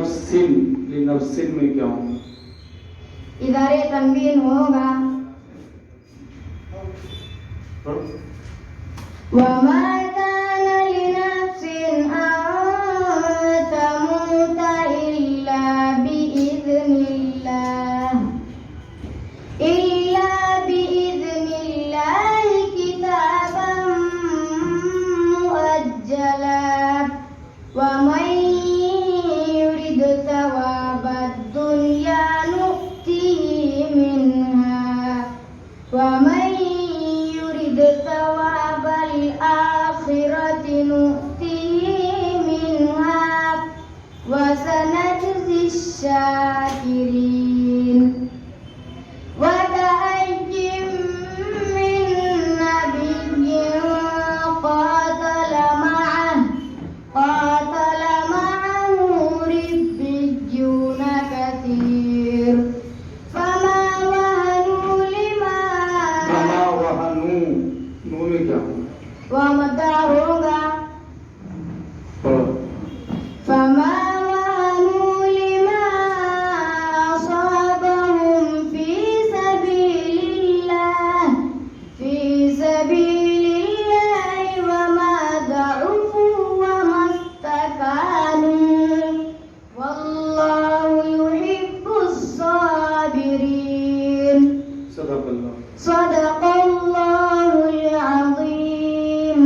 लिनफ्सिन में क्या होगा? इधर ये तनवीन होगा वमा काना लिनफ्सिन अन तमूता इल्ला बिइज़्निल्लाह किताबन मुअज्जला वमन युरिद थवाबद दुनिया नु'तिहि मिनहा वमन युरिद थवाबल आखिरति नु'तिहि मिनहा वसनजज़ि शाकिरीन وكأيٍّ من نبي قاتل معه ربيون كثير فما وهنوا नून में क्या होगा? ومدى होगा فما وهنوا لما أصابهم في سبيل الله وما ضعفوا وما استكانوا والله يحب الصابرين صدق الله العظيم.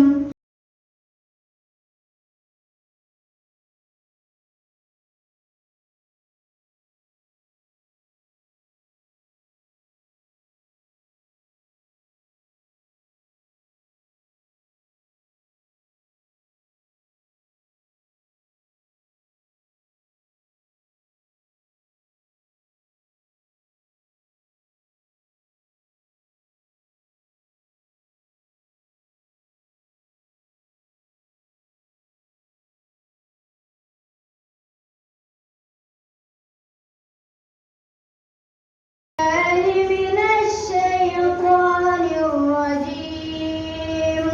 من الشيطان الرجيم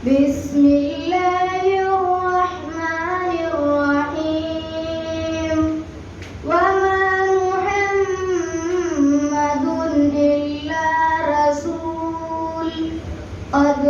بسم الله الرحمن الرحيم وما محمد إلا رسول قد